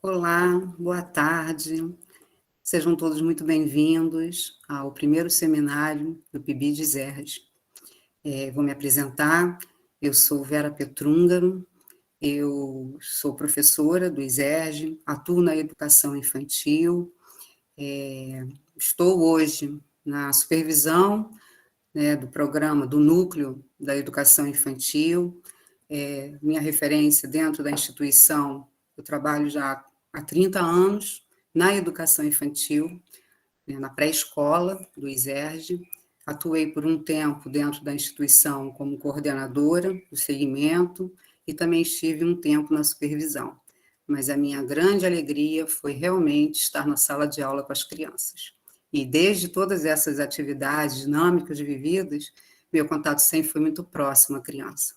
Olá, boa tarde. Sejam todos muito bem-vindos ao primeiro seminário do PIBID de Zerras. Vou me apresentar. Eu sou Vera Petrúngaro, eu sou professora do ISERJ, atuo na educação infantil, estou hoje na supervisão, né, do programa, do núcleo da educação infantil. Minha referência dentro da instituição, eu trabalho já há 30 anos na educação infantil, né, na pré-escola do ISERJ. Atuei por um tempo dentro da instituição como coordenadora do segmento e também estive um tempo na supervisão. Mas a minha grande alegria foi realmente estar na sala de aula com as crianças. E desde todas essas atividades dinâmicas vividas, meu contato sempre foi muito próximo à criança.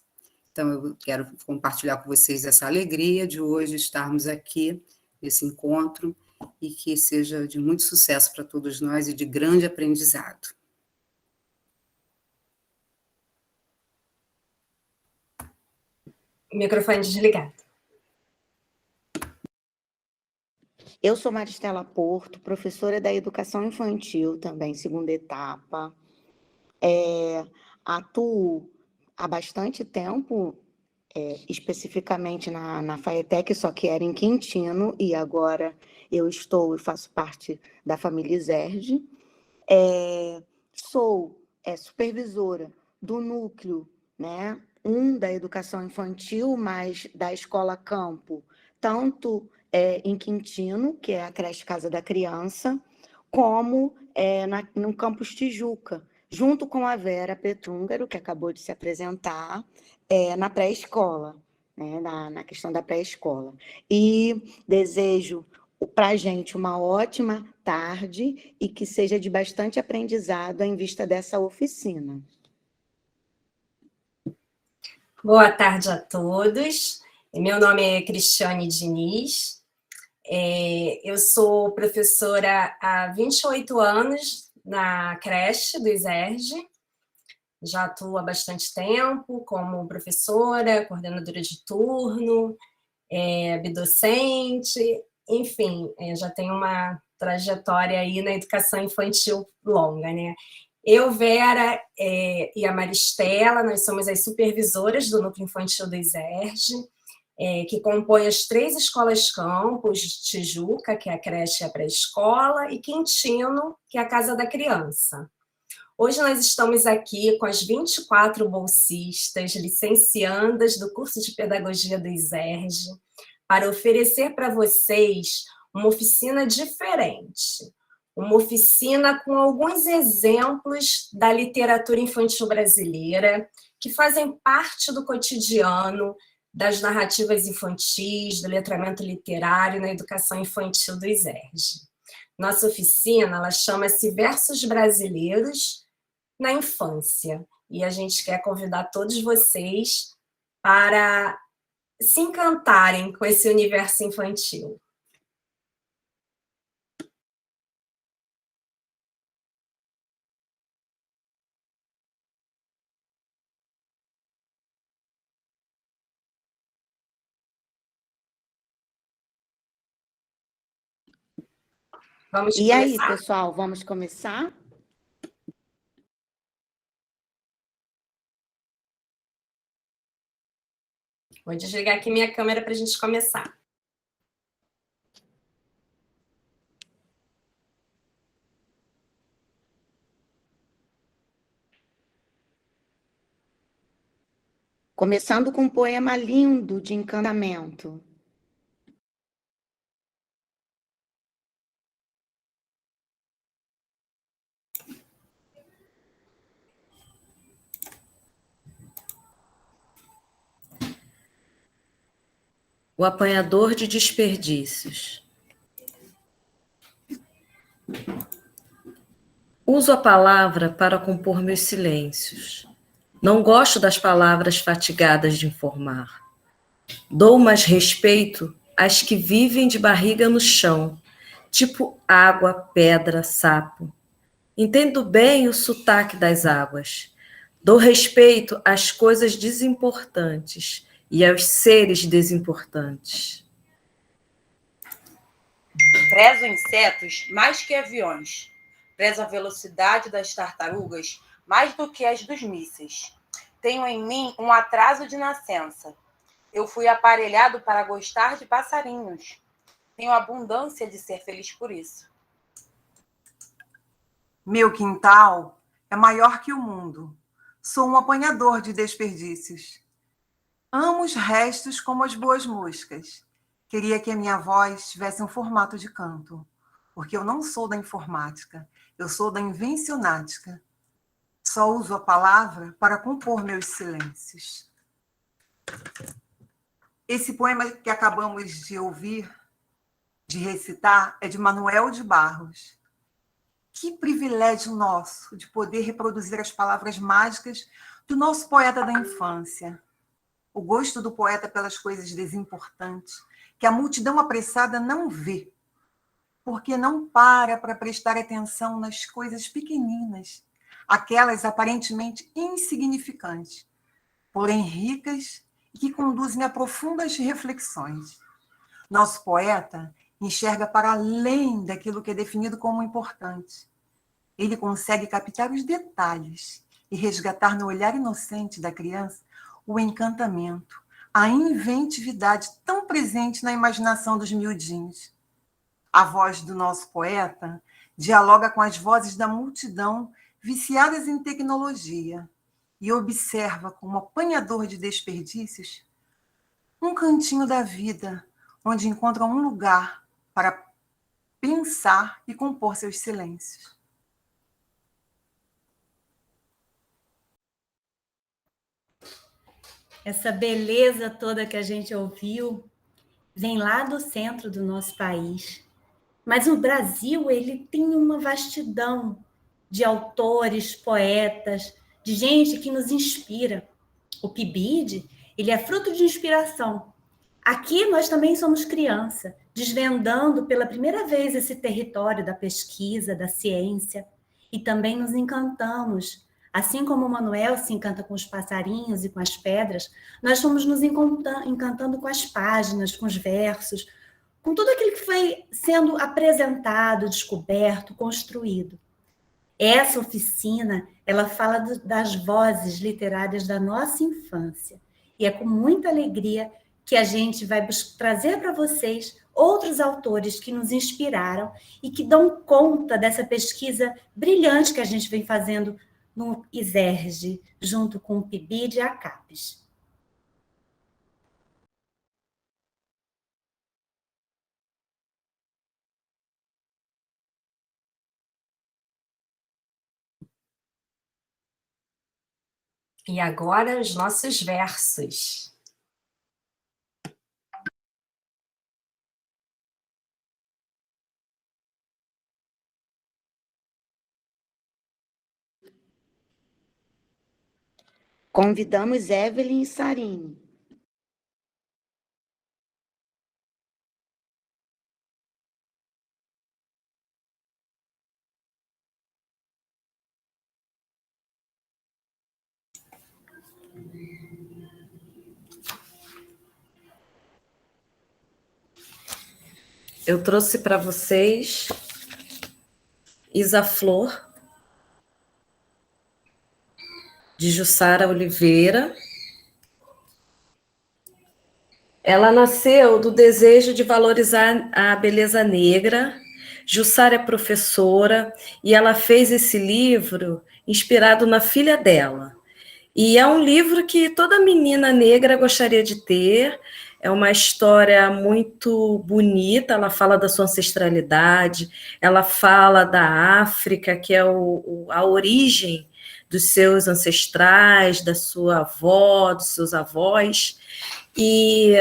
Então, eu quero compartilhar com vocês essa alegria de hoje estarmos aqui nesse encontro e que seja de muito sucesso para todos nós e de grande aprendizado. Microfone desligado. Eu sou Maristela Porto, professora da educação infantil, também segunda etapa. Atuo há bastante tempo, especificamente na FAETEC, só que era em Quintino, e agora eu estou e faço parte da família ISERJ. Sou supervisora do núcleo, né, da educação infantil, mas da Escola Campo, tanto em Quintino, que é a creche Casa da Criança, como no Campus Tijuca, junto com a Vera Petrúngaro, que acabou de se apresentar, na pré-escola, né, na questão da pré-escola. E desejo para a gente uma ótima tarde e que seja de bastante aprendizado em vista dessa oficina. Boa tarde a todos. Meu nome é Cristiane Diniz. Eu sou professora há 28 anos na creche do ISERJ. Já atuo há bastante tempo como professora, coordenadora de turno, docente, enfim, já tenho uma trajetória aí na educação infantil longa, né? Eu, Vera e a Maristela, nós somos as supervisoras do Núcleo Infantil do ISERJ, que compõe as 3 escolas campus, Tijuca, que é a creche e a pré-escola, e Quintino, que é a Casa da Criança. Hoje nós estamos aqui com as 24 bolsistas, licenciandas do curso de Pedagogia do ISERJ, para oferecer para vocês uma oficina diferente, uma oficina com alguns exemplos da literatura infantil brasileira, que fazem parte do cotidiano das narrativas infantis, do letramento literário na educação infantil do ISERJ. Nossa oficina, ela chama-se Versos Brasileiros na Infância, e a gente quer convidar todos vocês para se encantarem com esse universo infantil. Vamos começar? Aí, pessoal, vamos começar? Vou desligar aqui minha câmera para a gente começar. Começando com um poema lindo de encantamento. O apanhador de desperdícios. Uso a palavra para compor meus silêncios. Não gosto das palavras fatigadas de informar. Dou mais respeito às que vivem de barriga no chão, tipo água, pedra, sapo. Entendo bem o sotaque das águas. Dou respeito às coisas desimportantes e aos seres desimportantes. Prezo insetos mais que aviões. Prezo a velocidade das tartarugas mais do que as dos mísseis. Tenho em mim um atraso de nascença. Eu fui aparelhado para gostar de passarinhos. Tenho abundância de ser feliz por isso. Meu quintal é maior que o mundo. Sou um apanhador de desperdícios. Amo os restos como as boas moscas. Queria que a minha voz tivesse um formato de canto, porque eu não sou da informática, eu sou da invencionática. Só uso a palavra para compor meus silêncios. Esse poema que acabamos de ouvir, de recitar, é de Manuel de Barros. Que privilégio nosso de poder reproduzir as palavras mágicas do nosso poeta da infância. O gosto do poeta pelas coisas desimportantes, que a multidão apressada não vê, porque não para prestar atenção nas coisas pequeninas, aquelas aparentemente insignificantes, porém ricas e que conduzem a profundas reflexões. Nosso poeta enxerga para além daquilo que é definido como importante. Ele consegue captar os detalhes e resgatar no olhar inocente da criança o encantamento, a inventividade tão presente na imaginação dos miudinhos. A voz do nosso poeta dialoga com as vozes da multidão viciadas em tecnologia e observa, como apanhador de desperdícios, um cantinho da vida onde encontra um lugar para pensar e compor seus silêncios. Essa beleza toda que a gente ouviu vem lá do centro do nosso país. Mas o Brasil, ele tem uma vastidão de autores, poetas, de gente que nos inspira. O PIBID, ele é fruto de inspiração. Aqui nós também somos criança, desvendando pela primeira vez esse território da pesquisa, da ciência, e também nos encantamos. Assim como o Manuel se encanta com os passarinhos e com as pedras, nós fomos nos encantando com as páginas, com os versos, com tudo aquilo que foi sendo apresentado, descoberto, construído. Essa oficina, ela fala das vozes literárias da nossa infância. E é com muita alegria que a gente vai trazer para vocês outros autores que nos inspiraram e que dão conta dessa pesquisa brilhante que a gente vem fazendo no ISERJ, junto com o PIBID e a CAPES. E agora os nossos versos. Convidamos Evelyn e Sarine. Eu trouxe para vocês Isa Flor, de Jussara Oliveira. Ela nasceu do desejo de valorizar a beleza negra. Jussara é professora e ela fez esse livro inspirado na filha dela. E é um livro que toda menina negra gostaria de ter. É uma história muito bonita, ela fala da sua ancestralidade, ela fala da África, que é a origem dos seus ancestrais, da sua avó, dos seus avós. E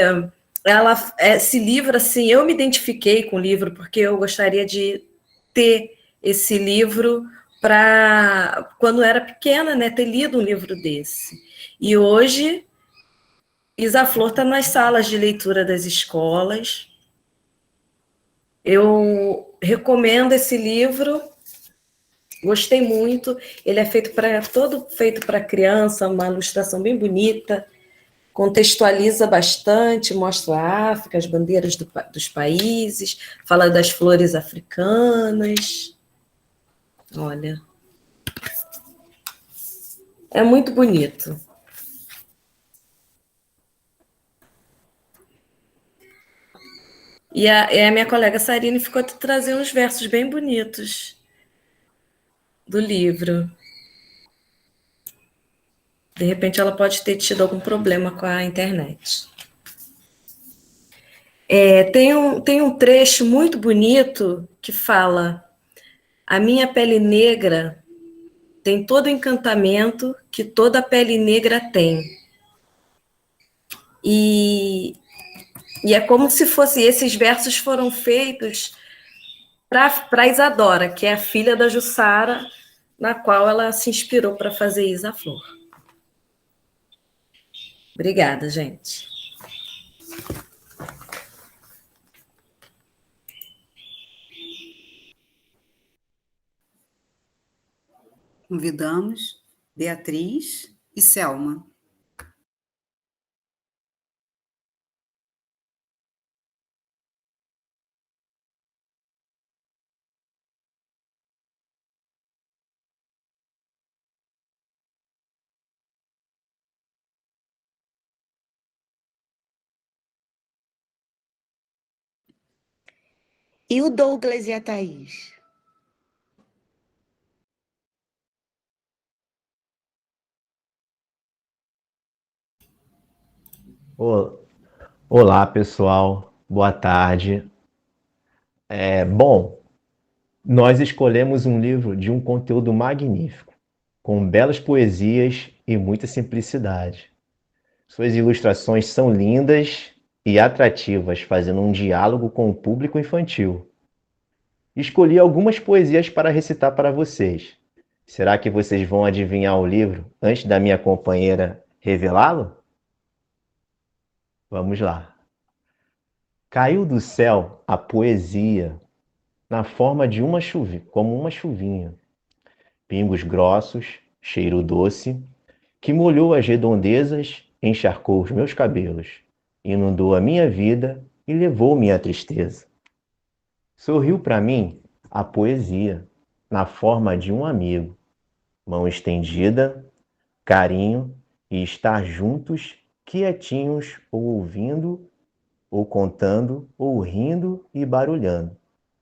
esse livro, assim, eu me identifiquei com o livro, porque eu gostaria de ter esse livro para, quando era pequena, né, ter lido um livro desse. E hoje, Isa Flor está nas salas de leitura das escolas. Eu recomendo esse livro, gostei muito. Ele é todo feito para criança, uma ilustração bem bonita. contextualiza bastante, mostra a África, as bandeiras dos países, fala das flores africanas. Olha, é muito bonito. E a minha colega Sarine ficou trazendo uns versos bem bonitos do livro. De repente, ela pode ter tido algum problema com a internet. Tem um trecho muito bonito que fala: a minha pele negra tem todo o encantamento que toda pele negra tem. E é como se fosse, esses versos foram feitos para Isadora, que é a filha da Jussara, na qual ela se inspirou para fazer Isa Flor. Obrigada, gente. Convidamos Beatriz e Selma. E o Douglas e a Thaís? Olá, pessoal. Boa tarde. Bom, nós escolhemos um livro de um conteúdo magnífico, com belas poesias e muita simplicidade. Suas ilustrações são lindas e atrativas, fazendo um diálogo com o público infantil. Escolhi algumas poesias para recitar para vocês. Será que vocês vão adivinhar o livro antes da minha companheira revelá-lo? Vamos lá. Caiu do céu a poesia, na forma de como uma chuvinha. Pingos grossos, cheiro doce, que molhou as redondezas, encharcou os meus cabelos, inundou a minha vida e levou minha tristeza. Sorriu para mim a poesia, na forma de um amigo, mão estendida, carinho e estar juntos, quietinhos, ou ouvindo, ou contando, ou rindo e barulhando,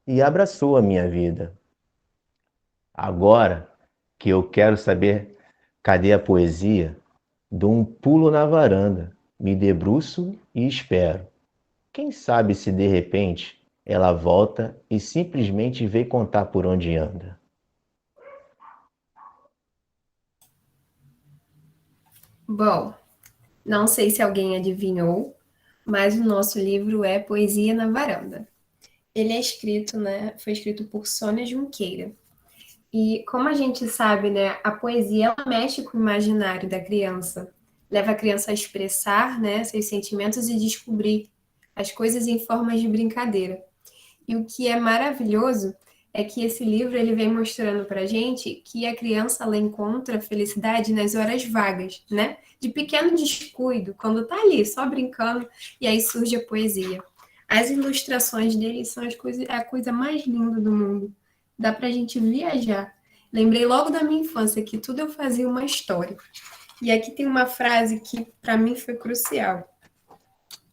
e abraçou a minha vida. Agora que eu quero saber cadê a poesia, dou um pulo na varanda, me debruço e espero. Quem sabe se de repente ela volta e simplesmente vem contar por onde anda. Bom, não sei se alguém adivinhou, mas o nosso livro é Poesia na Varanda. Ele é escrito, foi escrito por Sônia Junqueira. E como a gente sabe, a poesia ela mexe com o imaginário da criança, leva a criança a expressar, seus sentimentos e descobrir as coisas em formas de brincadeira. E o que é maravilhoso é que esse livro ele vem mostrando para a gente que a criança ela encontra felicidade nas horas vagas, de pequeno descuido, quando está ali só brincando e aí surge a poesia. As ilustrações dele são a coisa mais linda do mundo. Dá para a gente viajar. Lembrei logo da minha infância que tudo eu fazia uma história. E aqui tem uma frase que para mim foi crucial.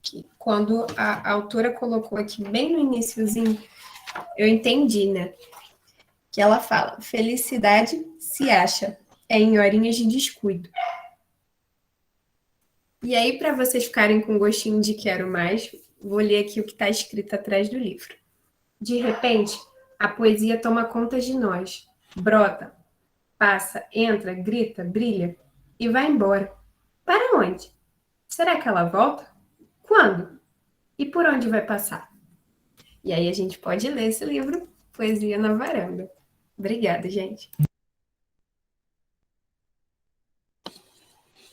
Que quando a autora colocou aqui bem no iniciozinho, eu entendi, que ela fala: felicidade se acha, é em horinhas de descuido. E aí, para vocês ficarem com gostinho de quero mais, vou ler aqui o que está escrito atrás do livro. De repente, a poesia toma conta de nós, brota, passa, entra, grita, brilha e vai embora. Para onde? Será que ela volta? Quando? E por onde vai passar? E aí a gente pode ler esse livro, Poesia na Varanda. Obrigada, gente.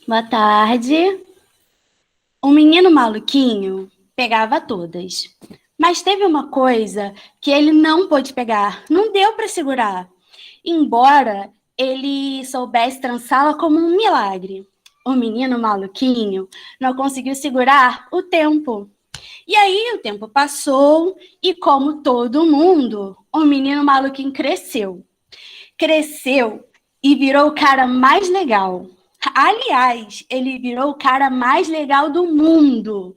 Boa tarde. O menino maluquinho pegava todas, mas teve uma coisa que ele não pôde pegar, não deu para segurar, embora ele soubesse trançá-la como um milagre. O menino maluquinho não conseguiu segurar o tempo. E aí o tempo passou e, como todo mundo, o menino maluquinho cresceu. Cresceu e virou o cara mais legal. Aliás, ele virou o cara mais legal do mundo.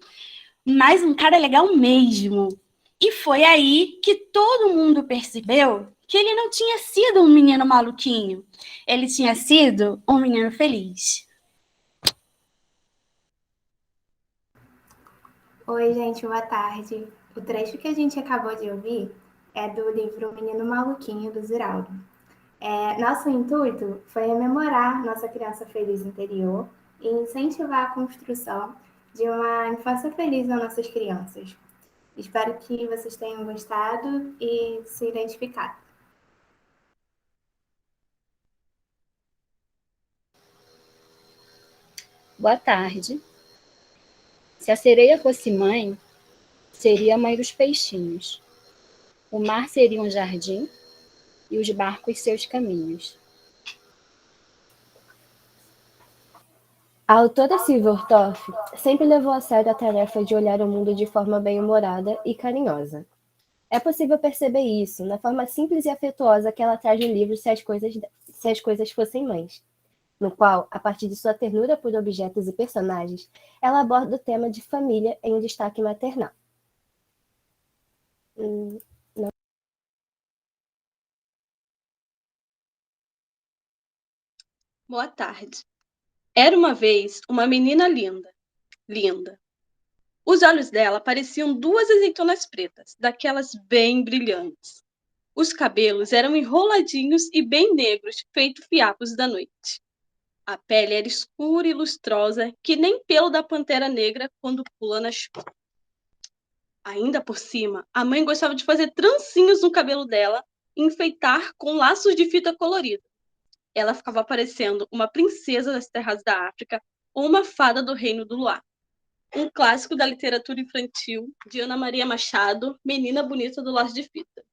Mas um cara legal mesmo. E foi aí que todo mundo percebeu que ele não tinha sido um menino maluquinho. Ele tinha sido um menino feliz. Oi, gente, boa tarde. O trecho que a gente acabou de ouvir é do livro O Menino Maluquinho, do Ziraldo. Nosso intuito foi rememorar nossa criança feliz interior e incentivar a construção de uma infância feliz nas nossas crianças. Espero que vocês tenham gostado e se identificado. Boa tarde. Se a sereia fosse mãe, seria a mãe dos peixinhos. O mar seria um jardim e os barcos seus caminhos. A autora Sylvia Ortoff sempre levou a sério a tarefa de olhar o mundo de forma bem-humorada e carinhosa. É possível perceber isso na forma simples e afetuosa que ela traz no livro Se as Coisas Fossem Mães, no qual, a partir de sua ternura por objetos e personagens, ela aborda o tema de família em um destaque maternal. Boa tarde. Era uma vez uma menina linda, linda. Os olhos dela pareciam duas azeitonas pretas, daquelas bem brilhantes. Os cabelos eram enroladinhos e bem negros, feito fiapos da noite. A pele era escura e lustrosa, que nem pelo da pantera negra quando pula na chuva. Ainda por cima, a mãe gostava de fazer trancinhos no cabelo dela e enfeitar com laços de fita colorida. Ela ficava parecendo uma princesa das terras da África ou uma fada do reino do luar. Um clássico da literatura infantil de Ana Maria Machado, Menina Bonita do Laço de Fita.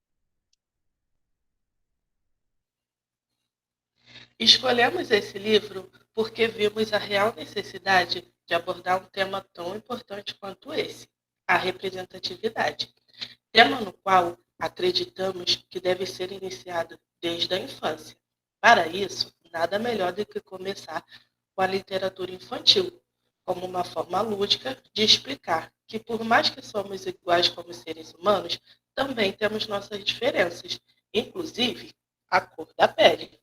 Escolhemos esse livro porque vimos a real necessidade de abordar um tema tão importante quanto esse, a representatividade, tema no qual acreditamos que deve ser iniciado desde a infância. Para isso, nada melhor do que começar com a literatura infantil, como uma forma lúdica de explicar que, por mais que somos iguais como seres humanos, também temos nossas diferenças, inclusive a cor da pele.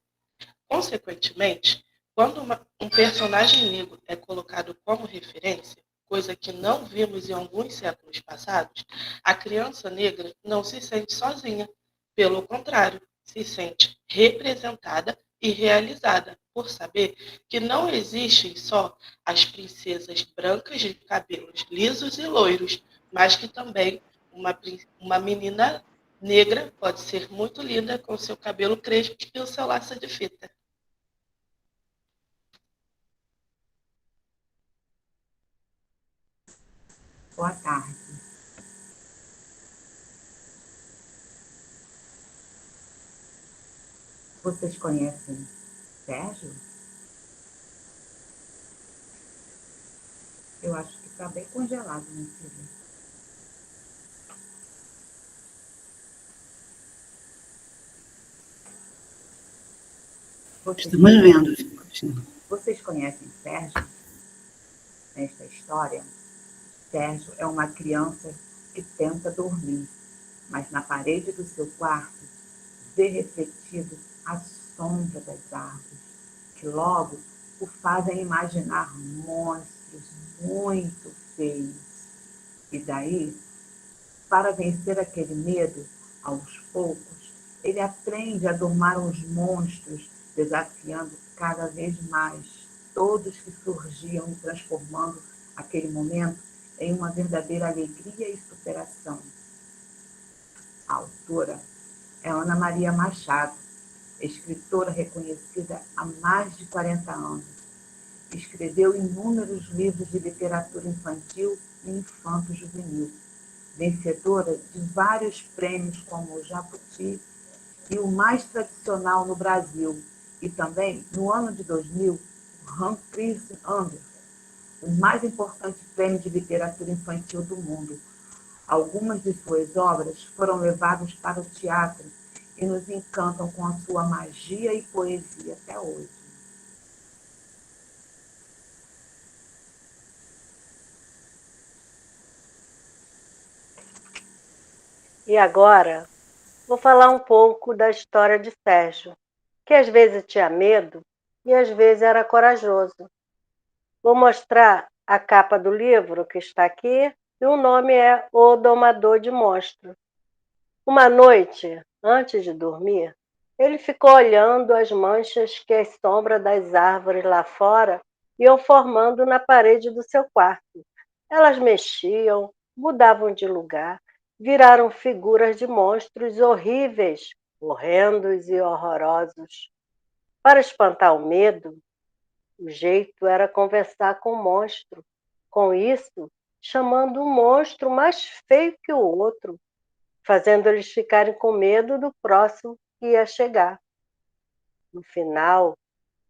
Consequentemente, quando um personagem negro é colocado como referência, coisa que não vimos em alguns séculos passados, a criança negra não se sente sozinha. Pelo contrário, se sente representada e realizada por saber que não existem só as princesas brancas de cabelos lisos e loiros, mas que também uma menina negra pode ser muito linda com seu cabelo crespo e o seu laço de fita. Boa tarde. Vocês conhecem Sérgio? Eu acho que está bem congelado nesse livro. Estamos vendo. Vocês conhecem Sérgio? Nesta história, Sérgio é uma criança que tenta dormir, mas na parede do seu quarto vê refletido a sombra das árvores, que logo o fazem imaginar monstros muito feios. E daí, para vencer aquele medo, aos poucos, ele aprende a domar os monstros, desafiando cada vez mais todos que surgiam e transformando aquele momento em uma verdadeira alegria e superação. A autora é Ana Maria Machado, escritora reconhecida há mais de 40 anos. Escreveu inúmeros livros de literatura infantil e infanto-juvenil, vencedora de vários prêmios como o Jabuti e o mais tradicional no Brasil. E também, no ano de 2000, Hans Christian Andersen, o mais importante prêmio de literatura infantil do mundo. Algumas de suas obras foram levadas para o teatro e nos encantam com a sua magia e poesia até hoje. E agora, vou falar um pouco da história de Sérgio, que às vezes tinha medo e às vezes era corajoso. Vou mostrar a capa do livro que está aqui e o nome é O Domador de Monstros. Uma noite, antes de dormir, ele ficou olhando as manchas que as sombras das árvores lá fora iam formando na parede do seu quarto. Elas mexiam, mudavam de lugar, viraram figuras de monstros horríveis, horrendos e horrorosos. Para espantar o medo, o jeito era conversar com o monstro. Com isso, chamando um monstro mais feio que o outro, fazendo eles ficarem com medo do próximo que ia chegar. No final,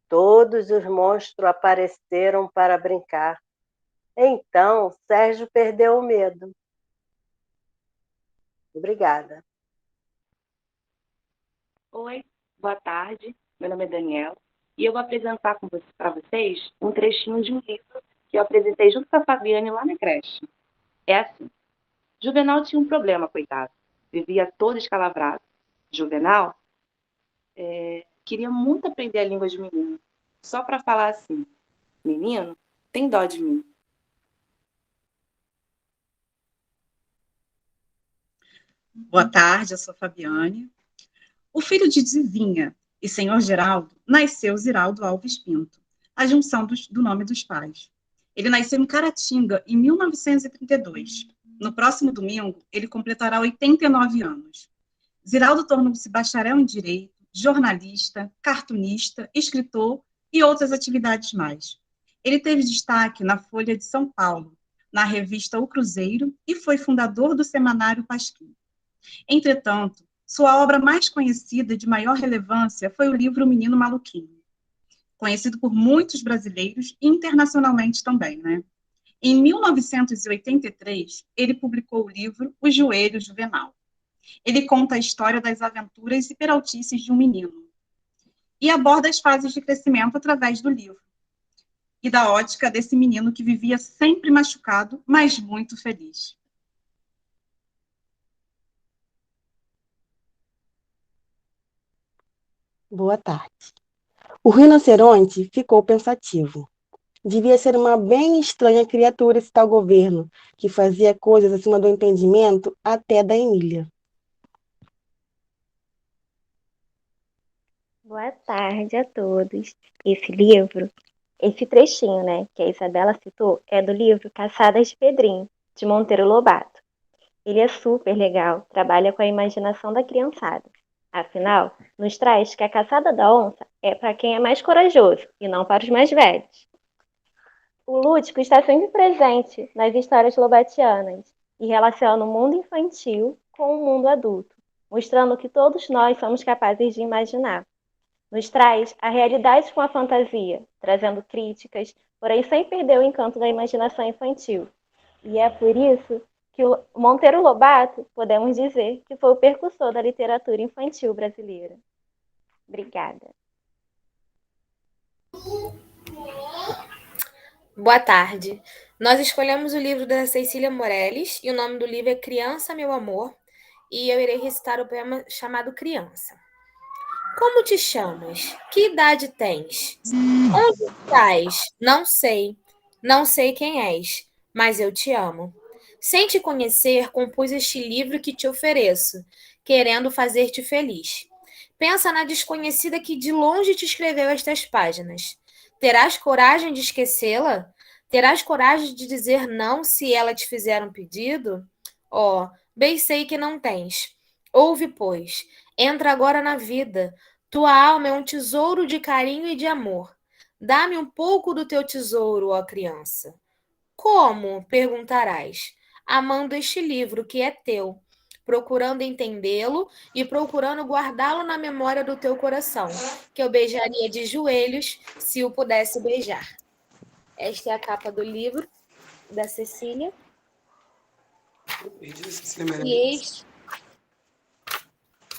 todos os monstros apareceram para brincar. Então, Sérgio perdeu o medo. Obrigada. Oi, boa tarde. Meu nome é Daniela e eu vou apresentar para vocês um trechinho de um livro que eu apresentei junto com a Fabiane lá na creche. É assim. Juvenal tinha um problema, coitado. Vivia todo escalavrado. Juvenal queria muito aprender a língua de menino, só para falar assim: menino, tem dó de mim. Boa tarde, eu sou Fabiane. O filho de Zizinha e senhor Geraldo nasceu Ziraldo Alves Pinto, a junção do nome dos pais. Ele nasceu em Caratinga em 1932. No próximo domingo, ele completará 89 anos. Ziraldo tornou-se bacharel em Direito, jornalista, cartunista, escritor e outras atividades mais. Ele teve destaque na Folha de São Paulo, na revista O Cruzeiro e foi fundador do Semanário Pasquim. Entretanto, sua obra mais conhecida e de maior relevância foi o livro Menino Maluquinho, conhecido por muitos brasileiros e internacionalmente também, né? Em 1983, ele publicou o livro O Joelho Juvenal. Ele conta a história das aventuras e peraltices de um menino e aborda as fases de crescimento através do livro e da ótica desse menino que vivia sempre machucado, mas muito feliz. Boa tarde. O rinoceronte ficou pensativo. Devia ser uma bem estranha criatura esse tal governo, que fazia coisas acima do entendimento até da Emília. Boa tarde a todos. Esse livro, esse trechinho, né, que a Isabela citou, é do livro Caçadas de Pedrinho, de Monteiro Lobato. Ele é super legal, trabalha com a imaginação da criançada. Afinal, nos traz que a caçada da onça é para quem é mais corajoso e não para os mais velhos. O lúdico está sempre presente nas histórias lobatianas e relaciona o mundo infantil com o mundo adulto, mostrando que todos nós somos capazes de imaginar. Nos traz a realidade com a fantasia, trazendo críticas, porém sem perder o encanto da imaginação infantil. E é por isso que o Monteiro Lobato, podemos dizer, que foi o precursor da literatura infantil brasileira. Obrigada. Boa tarde. Nós escolhemos o livro da Cecília Meirelles e o nome do livro é Criança, Meu Amor, e eu irei recitar o poema chamado Criança. Como te chamas? Que idade tens? Onde estás? Não sei. Não sei quem és, mas eu te amo. Sem te conhecer, compus este livro que te ofereço, querendo fazer-te feliz. Pensa na desconhecida que de longe te escreveu estas páginas. Terás coragem de esquecê-la? Terás coragem de dizer não se ela te fizer um pedido? Oh, bem sei que não tens. Ouve, pois, entra agora na vida. Tua alma é um tesouro de carinho e de amor. Dá-me um pouco do teu tesouro, ó criança. Como? Perguntarás. Amando este livro que é teu. procurando entendê-lo e procurando guardá-lo na memória do teu coração, que eu beijaria de joelhos se o pudesse beijar. Esta é a capa do livro da Cecília. E este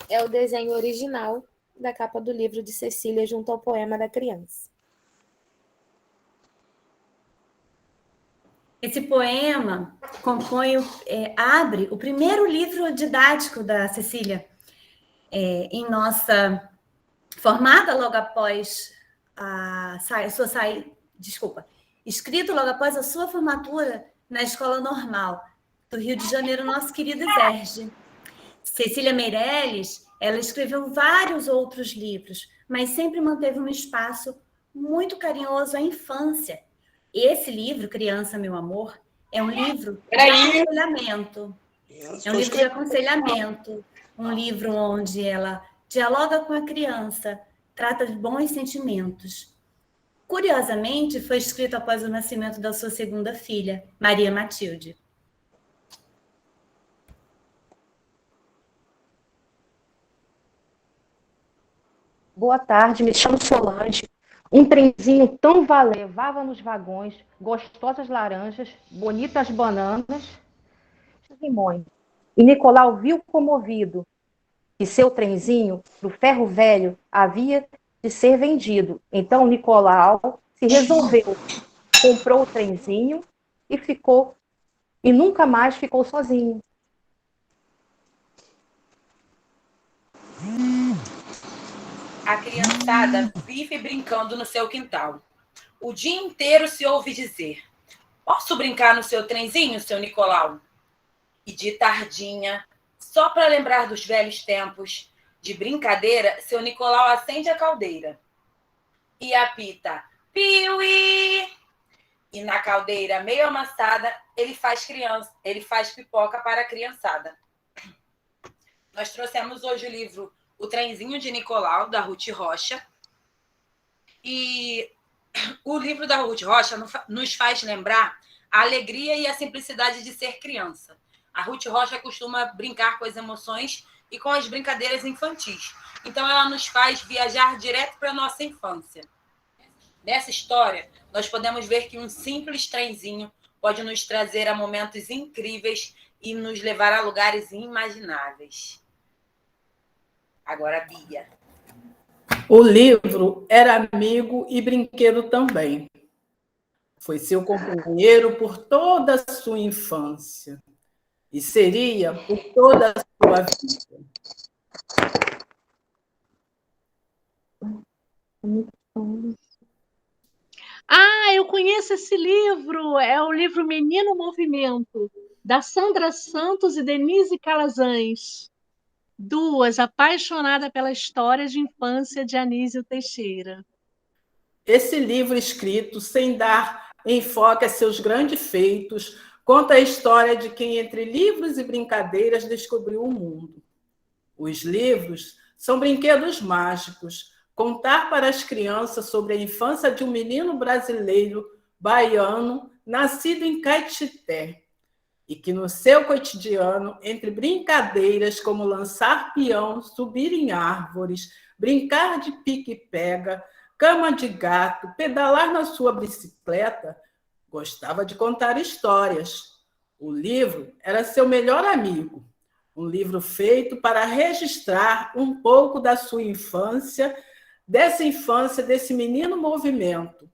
é o desenho original da capa do livro de Cecília junto ao poema da criança. Esse poema abre o primeiro livro didático da Cecília, em nossa formada logo após escrito logo após a sua formatura na Escola Normal do Rio de Janeiro, nosso querido Zerge. Cecília Meirelles, ela escreveu vários outros livros, mas sempre manteve um espaço muito carinhoso à infância. Esse livro, Criança, Meu Amor, é um livro de aconselhamento. É um livro de aconselhamento, um livro onde ela dialoga com a criança, trata de bons sentimentos. Curiosamente, foi escrito após o nascimento da sua segunda filha, Maria Matilde. Boa tarde, me chamo Solange. Um trenzinho tão levava nos vagões, gostosas laranjas, bonitas bananas, limões. E Nicolau viu comovido que seu trenzinho, pro ferro velho, havia de ser vendido. Então Nicolau se resolveu, comprou o trenzinho e nunca mais ficou sozinho. A criançada vive brincando no seu quintal. O dia inteiro se ouve dizer: posso brincar no seu trenzinho, seu Nicolau? E de tardinha, só para lembrar dos velhos tempos, de brincadeira, seu Nicolau acende a caldeira e apita: piuí! E na caldeira meio amassada, ele faz pipoca para a criançada. Nós trouxemos hoje o livro O Trenzinho de Nicolau, da Ruth Rocha. E o livro da Ruth Rocha nos faz lembrar a alegria e a simplicidade de ser criança. A Ruth Rocha costuma brincar com as emoções e com as brincadeiras infantis. Então, ela nos faz viajar direto para a nossa infância. Nessa história, nós podemos ver que um simples trenzinho pode nos trazer a momentos incríveis e nos levar a lugares inimagináveis. Agora, Bia. O livro era amigo e brinquedo também. Foi seu companheiro por toda a sua infância e seria por toda a sua vida. Ah, eu conheço esse livro. É o livro Menino Movimento, da Sandra Santos e Denise Calazans. Duas apaixonadas pela história de infância de Anísio Teixeira. Esse livro escrito sem dar enfoque a seus grandes feitos, conta a história de quem, entre livros e brincadeiras, descobriu o mundo. Os livros são brinquedos mágicos, contar para as crianças sobre a infância de um menino brasileiro, baiano, nascido em Caetité, e que no seu cotidiano, entre brincadeiras como lançar peão, subir em árvores, brincar de pique-pega, cama de gato, pedalar na sua bicicleta, gostava de contar histórias. O livro era seu melhor amigo, um livro feito para registrar um pouco da sua infância, desse menino movimento,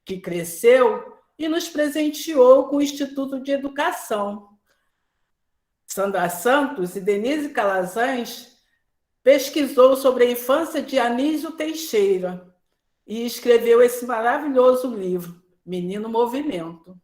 que cresceu e nos presenteou com o Instituto de Educação. Sandra Santos e Denise Calazans pesquisou sobre a infância de Anísio Teixeira e escreveu esse maravilhoso livro, Menino Movimento.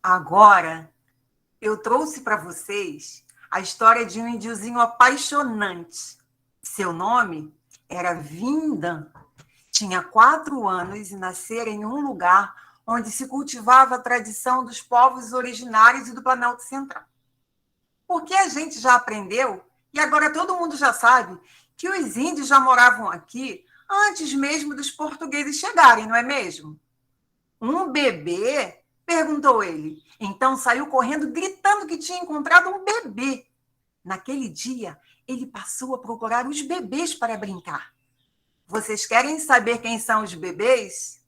Agora, eu trouxe para vocês a história de um índiozinho apaixonante. Seu nome era Vindan. Tinha 4 anos e nascera em um lugar onde se cultivava a tradição dos povos originários e do Planalto Central. porque a gente já aprendeu, e agora todo mundo já sabe, que os índios já moravam aqui antes mesmo dos portugueses chegarem, não é mesmo? Um bebê? Perguntou ele. Então saiu correndo, gritando que tinha encontrado um bebê. Naquele dia, ele passou a procurar os bebês para brincar. Vocês querem saber quem são os bebês?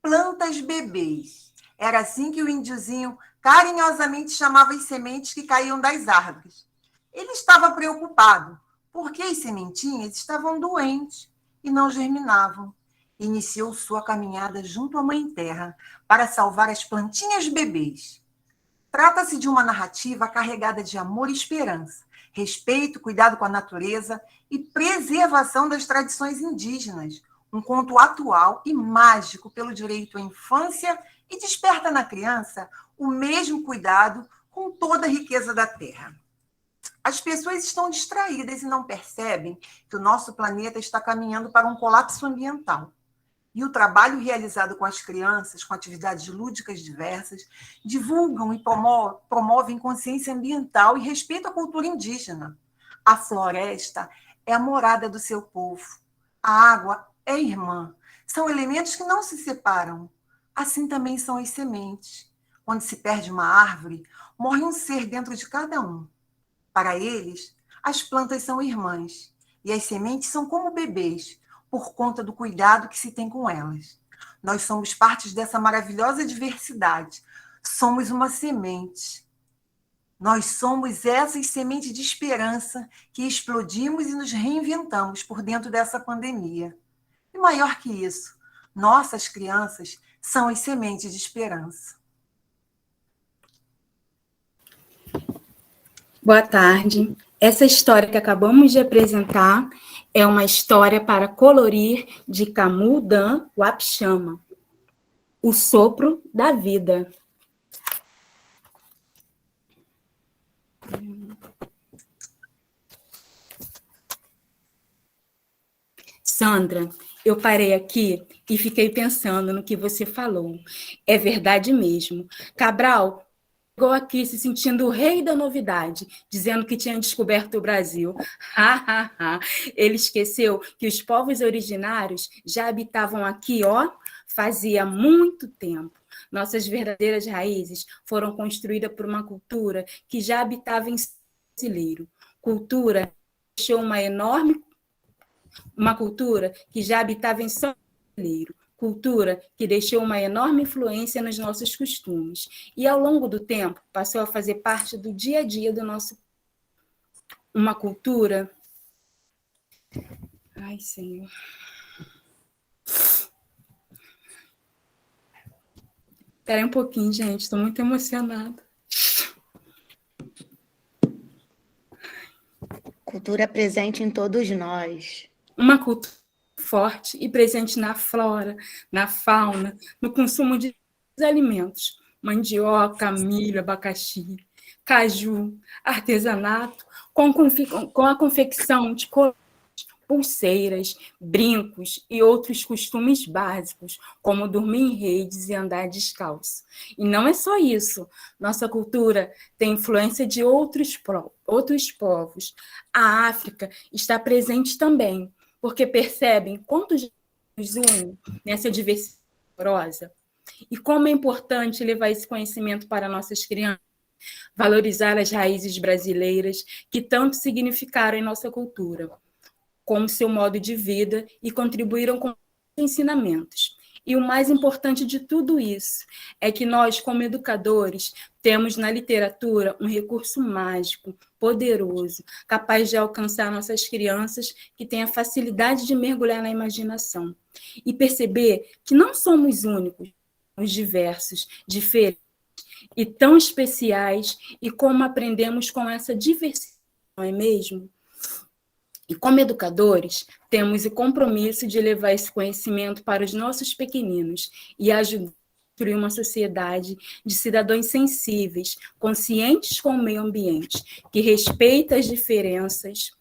Plantas bebês. Era assim que o índiozinho carinhosamente chamava as sementes que caíam das árvores. Ele estava preocupado, porque as sementinhas estavam doentes e não germinavam. Iniciou sua caminhada junto à Mãe Terra para salvar as plantinhas bebês. Trata-se de uma narrativa carregada de amor e esperança, respeito, cuidado com a natureza e preservação das tradições indígenas. Um conto atual e mágico pelo direito à infância e desperta na criança o mesmo cuidado com toda a riqueza da terra. As pessoas estão distraídas e não percebem que o nosso planeta está caminhando para um colapso ambiental. E o trabalho realizado com as crianças, com atividades lúdicas diversas, divulgam e promovem consciência ambiental e respeito à cultura indígena. A floresta é a morada do seu povo. A água é irmã. São elementos que não se separam. Assim também são as sementes. Quando se perde uma árvore, morre um ser dentro de cada um. Para eles, as plantas são irmãs e as sementes são como bebês, por conta do cuidado que se tem com elas. Nós somos partes dessa maravilhosa diversidade. Somos uma semente. Nós somos essas sementes de esperança que explodimos e nos reinventamos por dentro dessa pandemia. E maior que isso, nossas crianças são as sementes de esperança. Boa tarde. Essa história que acabamos de apresentar é uma história para colorir de Camus Dan Wapchama, O Sopro da Vida. Sandra, eu parei aqui e fiquei pensando no que você falou. É verdade mesmo. Cabral chegou aqui se sentindo o rei da novidade, dizendo que tinha descoberto o Brasil. Ele esqueceu que os povos originários já habitavam aqui, fazia muito tempo. Nossas verdadeiras raízes foram construídas por uma cultura que já habitava em brasileiro. Cultura que deixou uma cultura que já habitava em São Brasileiro. Cultura que deixou uma enorme influência nos nossos costumes e, ao longo do tempo, passou a fazer parte do dia a dia do nosso... Uma cultura... Ai, Senhor... Espera aí um pouquinho, gente, estou muito emocionada. Cultura presente em todos nós. Uma cultura forte e presente na flora, na fauna, no consumo de alimentos, mandioca, milho, abacaxi, caju, artesanato, com a confecção de pulseiras, brincos e outros costumes básicos, como dormir em redes e andar descalço. E não é só isso. Nossa cultura tem influência de outros povos. A África está presente também, porque percebem quantos nos unem nessa diversidade amorosa e como é importante levar esse conhecimento para nossas crianças, valorizar as raízes brasileiras que tanto significaram em nossa cultura, como seu modo de vida e contribuíram com os ensinamentos. E o mais importante de tudo isso é que nós, como educadores, temos na literatura um recurso mágico, poderoso, capaz de alcançar nossas crianças que têm a facilidade de mergulhar na imaginação e perceber que não somos únicos, somos diversos, diferentes e tão especiais, e como aprendemos com essa diversidade, não é mesmo? E como educadores, temos o compromisso de levar esse conhecimento para os nossos pequeninos e ajudar a construir uma sociedade de cidadãos sensíveis, conscientes com o meio ambiente, que respeita as diferenças.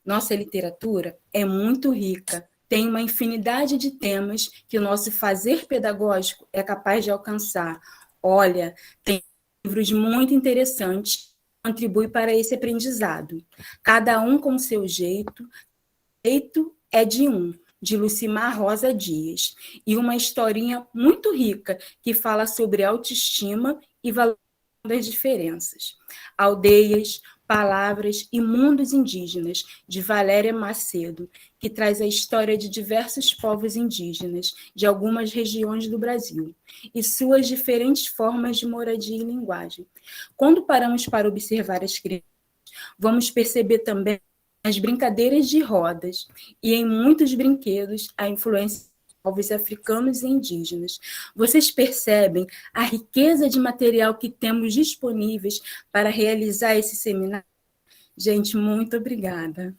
Nossa literatura é muito rica, tem uma infinidade de temas que o nosso fazer pedagógico é capaz de alcançar. Olha, tem livros muito interessantes contribui para esse aprendizado. Cada um com seu jeito. Jeito é de Lucimar Rosa Dias, e uma historinha muito rica que fala sobre autoestima e valor das diferenças. Aldeias, Palavras e Mundos Indígenas, de Valéria Macedo, que traz a história de diversos povos indígenas de algumas regiões do Brasil e suas diferentes formas de moradia e linguagem. Quando paramos para observar as crianças, vamos perceber também nas brincadeiras de rodas e em muitos brinquedos a influência de povos africanos e indígenas. Vocês percebem a riqueza de material que temos disponíveis para realizar esse seminário? Gente, muito obrigada.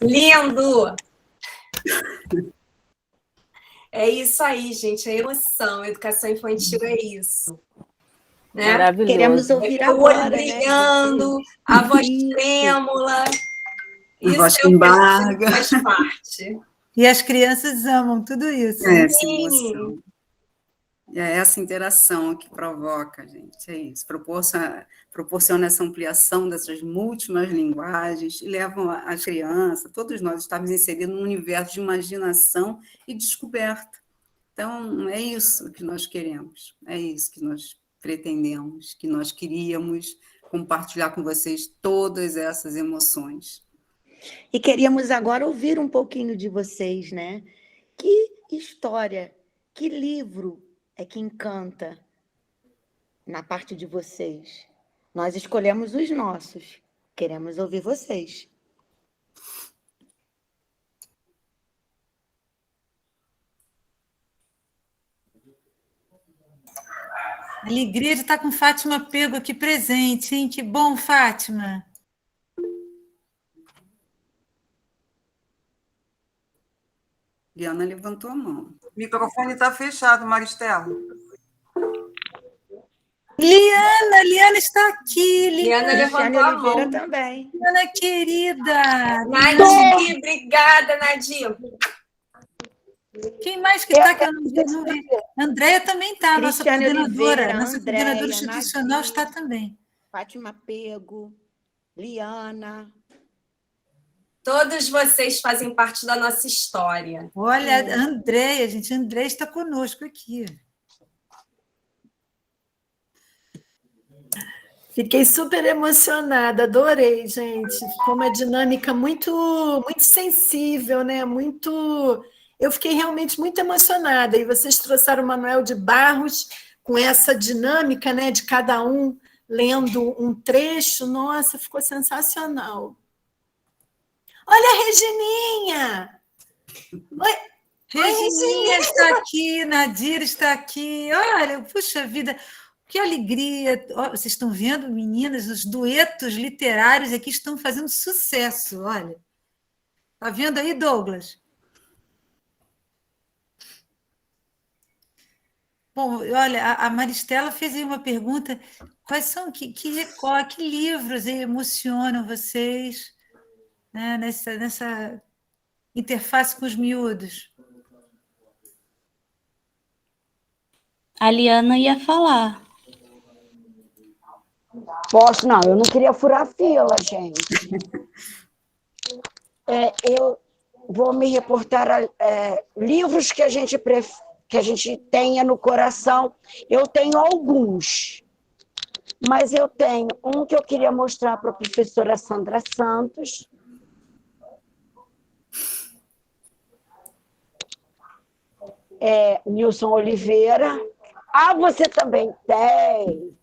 Lindo! É isso aí, gente, é emoção. A educação infantil é isso. Né? Maravilhoso. Queremos ouvir o agora, olho brilhando, né? a voz trêmula. A voz que é o que a embarga. gente faz parte. E as crianças amam tudo isso. Essa emoção. É essa interação que provoca, gente, é isso. Proporciona essa ampliação dessas múltiplas linguagens e levam as crianças, todos nós estamos inseridos num universo de imaginação e descoberta. Então, é isso que nós queremos, é isso que nós pretendemos, que nós queríamos compartilhar com vocês todas essas emoções. E queríamos agora ouvir um pouquinho de vocês, né? Que história, que livro é que encanta na parte de vocês? Nós escolhemos os nossos. Queremos ouvir vocês. Alegria de estar com Fátima Pego aqui presente, hein? Que bom, Fátima. Liana levantou a mão. O microfone está fechado, Maristela. Liana está aqui. Liana levantou a mão. Também. Liana querida. Nadir, obrigada, Nadir. Quem mais que está? Andréia também está, nossa coordenadora. Nossa coordenadora institucional Nadir, está também. Fátima Pego, Liana. Todos vocês fazem parte da nossa história. Olha, Andréia, gente, Andréia está conosco aqui. Fiquei super emocionada, adorei, gente. Ficou uma dinâmica muito sensível, né? Eu fiquei realmente muito emocionada. E vocês trouxeram o Manuel de Barros com essa dinâmica, né? De cada um lendo um trecho. Nossa, ficou sensacional. Olha a Regininha! Oi, Regininha está aqui, Nadir está aqui. Olha, puxa vida, que alegria. Vocês estão vendo, meninas, os duetos literários aqui estão fazendo sucesso, olha. Está vendo aí, Douglas? Bom, olha, a Maristela fez aí uma pergunta. Quais são, que livros aí emocionam vocês, né, nessa interface com os miúdos? A Liana ia falar. Posso? Não, eu não queria furar a fila, gente. Eu vou me reportar a livros que a gente tenha no coração. Eu tenho alguns, mas eu tenho um que eu queria mostrar para a professora Sandra Santos. Nilson Oliveira. Ah, você também tem.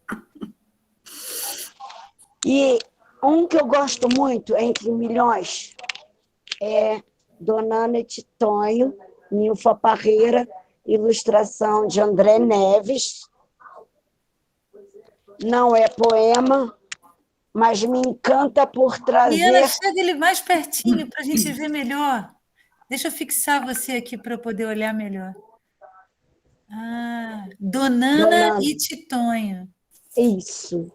E um que eu gosto muito, Entre Milhões, é Dona Ana Titonho, Ninfa Parreira, ilustração de André Neves. Não é poema, mas me encanta por trazer... Liana, chega ele mais pertinho para a gente ver melhor. Deixa eu fixar você aqui para eu poder olhar melhor. Donana Donana. e Titonho. Isso.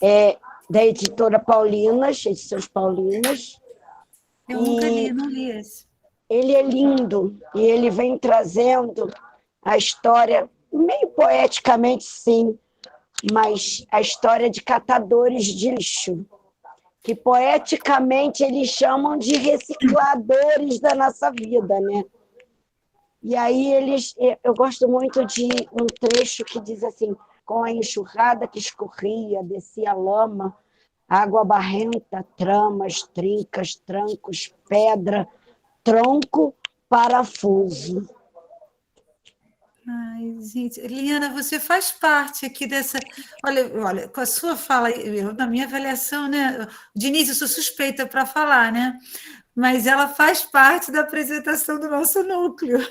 É da editora Paulinas, Edições Paulinas. Eu nunca li, não li esse. Ele é lindo e ele vem trazendo a história, meio poeticamente, sim, mas a história de catadores de lixo, que poeticamente eles chamam de recicladores da nossa vida, né? E aí eu gosto muito de um trecho que diz assim: com a enxurrada que escorria, descia a lama, água barrenta, tramas, trincas, trancos, pedra, tronco, parafuso. Ai, gente, Eliana, você faz parte aqui dessa. Olha, com a sua fala, na minha avaliação, né? Denise, eu sou suspeita para falar, né? Mas ela faz parte da apresentação do nosso núcleo.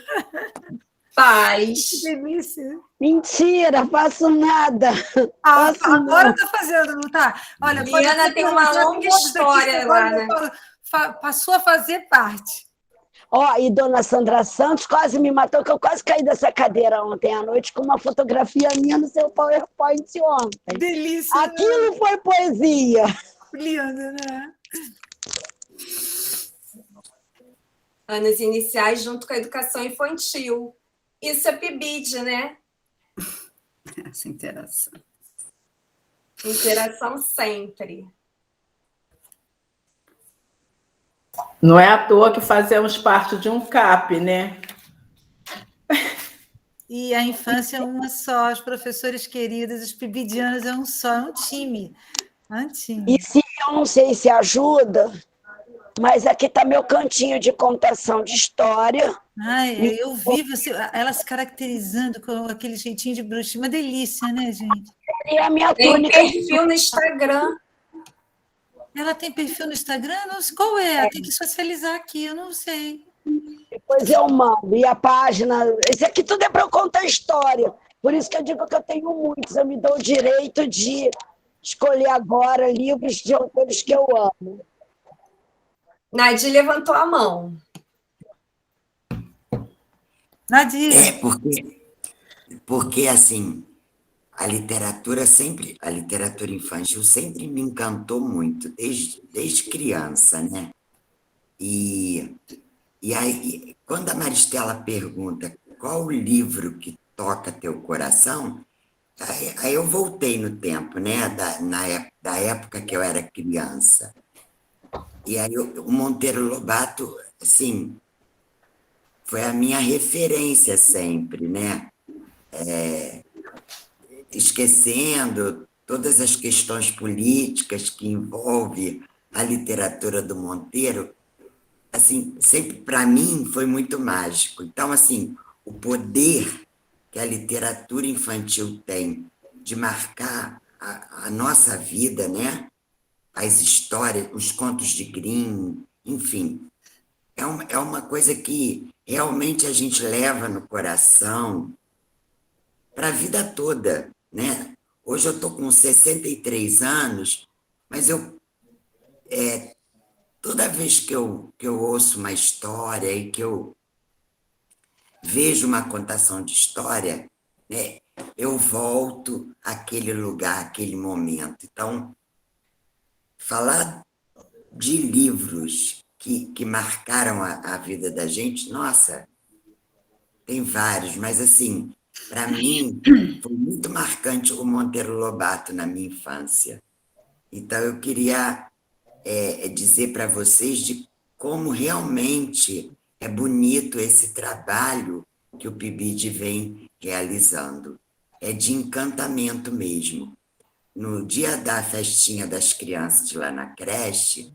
Faz. Que delícia. Mentira, faço nada. Agora está fazendo, não está? Olha, Eliana tem uma longa história lá, né? Passou a fazer parte. E dona Sandra Santos quase me matou, que eu quase caí dessa cadeira ontem à noite com uma fotografia minha no seu PowerPoint ontem. Delícia! Aquilo foi poesia. Lindo, né? Anos iniciais junto com a educação infantil. Isso é PIBID, né? Essa interação. Interação sempre. Não é à toa que fazemos parte de um CAP, né? E a infância é uma só, os professores queridos, os pibidianos é um só, é um time. E se eu não sei se ajuda, mas aqui está meu cantinho de contação de história. Eu vi ela se caracterizando com aquele jeitinho de bruxa, uma delícia, né, gente? E a minha Tem túnica perfil no Instagram. Ela tem perfil no Instagram? Não sei qual é. Tem que socializar aqui, eu não sei. Depois eu mando. E a página... Esse aqui tudo é para eu contar história. Por isso que eu digo que eu tenho muitos. Eu me dou o direito de escolher agora livros de autores que eu amo. Nadir levantou a mão. Nadir. Porque assim, a literatura infantil sempre me encantou muito, desde criança, né? E aí, quando a Maristela pergunta qual o livro que toca teu coração, aí eu voltei no tempo, né? Da época que eu era criança. E aí o Monteiro Lobato, assim, foi a minha referência sempre, né? Esquecendo todas as questões políticas que envolvem a literatura do Monteiro, assim, sempre para mim foi muito mágico. Então, assim, o poder que a literatura infantil tem de marcar a nossa vida, né? As histórias, os contos de Grimm, enfim, é uma coisa que realmente a gente leva no coração para a vida toda, né? Hoje eu estou com 63 anos, mas toda vez que eu ouço uma história e que eu vejo uma contação de história, né, eu volto àquele lugar, àquele momento. Então, falar de livros que marcaram a vida da gente, nossa, tem vários, mas assim, para mim, foi muito marcante o Monteiro Lobato na minha infância. Então, eu queria dizer para vocês de como realmente é bonito esse trabalho que o PIBID vem realizando. É de encantamento mesmo. No dia da festinha das crianças lá na creche,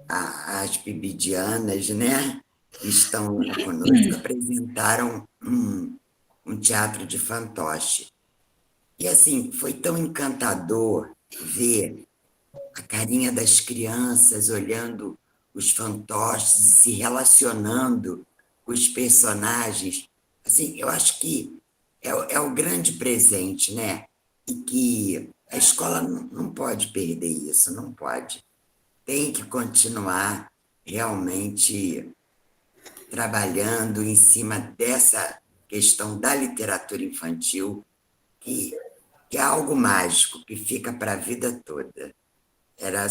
as pibidianas, né, que estão lá conosco, apresentaram um teatro de fantoche. E, assim, foi tão encantador ver a carinha das crianças olhando os fantoches e se relacionando com os personagens. Assim, eu acho que é o grande presente, né? E que a escola não pode perder isso, não pode. Tem que continuar realmente trabalhando em cima dessa questão da literatura infantil, que é algo mágico, que fica para a vida toda. Era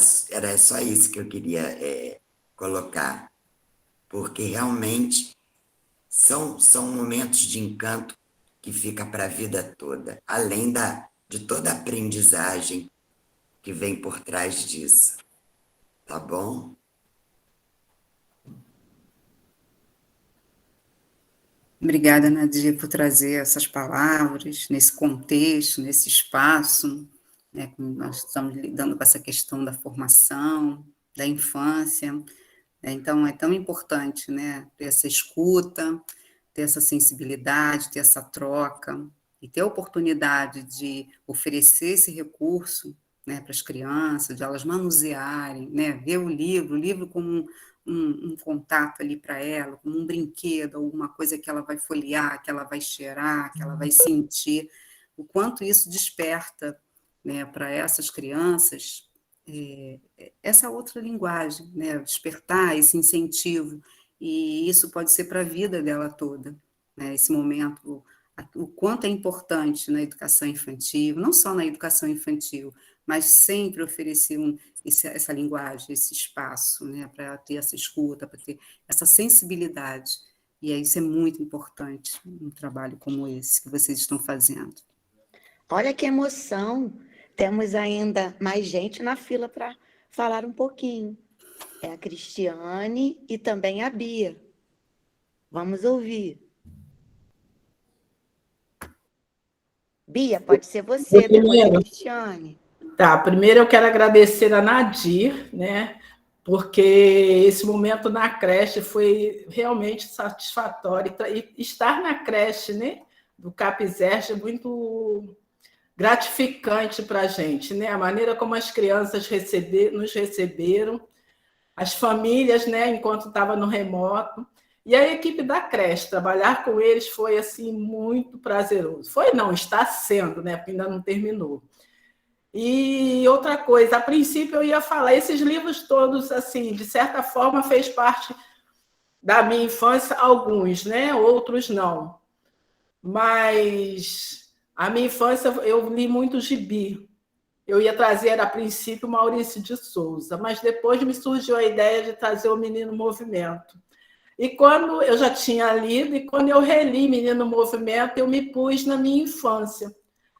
só isso que eu queria colocar, porque realmente são momentos de encanto que fica para a vida toda, além de toda a aprendizagem que vem por trás disso. Tá bom? Obrigada, Nadir, por trazer essas palavras nesse contexto, nesse espaço, né, como nós estamos lidando com essa questão da formação, da infância, né, então é tão importante, né, ter essa escuta, ter essa sensibilidade, ter essa troca, e ter a oportunidade de oferecer esse recurso, né, para as crianças, de elas manusearem, né, ver o livro como um contato ali para ela, como um brinquedo, alguma coisa que ela vai folhear, que ela vai cheirar, que ela vai sentir, o quanto isso desperta, né, para essas crianças essa outra linguagem, né, despertar esse incentivo, e isso pode ser para a vida dela toda, né, esse momento, o quanto é importante na educação infantil, não só na educação infantil, mas sempre oferecer essa linguagem, esse espaço, né, para ter essa escuta, para ter essa sensibilidade. E isso é muito importante, um trabalho como esse que vocês estão fazendo. Olha que emoção! Temos ainda mais gente na fila para falar um pouquinho. É a Cristiane e também a Bia. Vamos ouvir. Bia, pode ser você, depois a Cristiane. Tá, primeiro eu quero agradecer a Nadir, né? Porque esse momento na creche foi realmente satisfatório. E estar na creche, né, do Capizerge é muito gratificante para a gente, né? A maneira como as crianças nos receberam, as famílias, né, enquanto estava no remoto, e a equipe da creche, trabalhar com eles foi assim muito prazeroso. Foi não, está sendo, né, porque ainda não terminou. E outra coisa, a princípio eu ia falar, esses livros todos, assim, de certa forma, fez parte da minha infância, alguns, né? Outros não. Mas a minha infância eu li muito gibi. Eu ia trazer, a princípio, Maurício de Souza, mas depois me surgiu a ideia de trazer o Menino Movimento. E quando eu já tinha lido, e quando eu reli Menino Movimento, eu me pus na minha infância,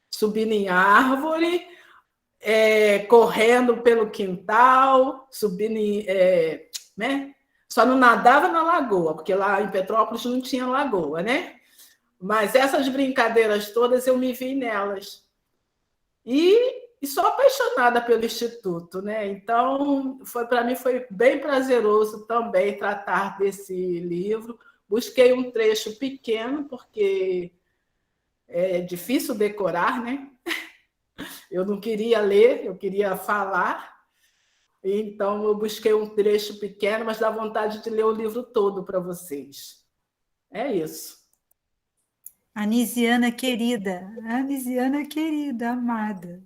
subindo em árvore, correndo pelo quintal, subindo né? Só não nadava na lagoa, porque lá em Petrópolis não tinha lagoa, né? Mas essas brincadeiras todas eu me vi nelas. E sou apaixonada pelo Instituto, né? Então, para mim foi bem prazeroso também tratar desse livro. Busquei um trecho pequeno, porque é difícil decorar, né? Eu não queria ler, eu queria falar. Então, eu busquei um trecho pequeno, mas dá vontade de ler o livro todo para vocês. É isso. Anisiana querida, amada.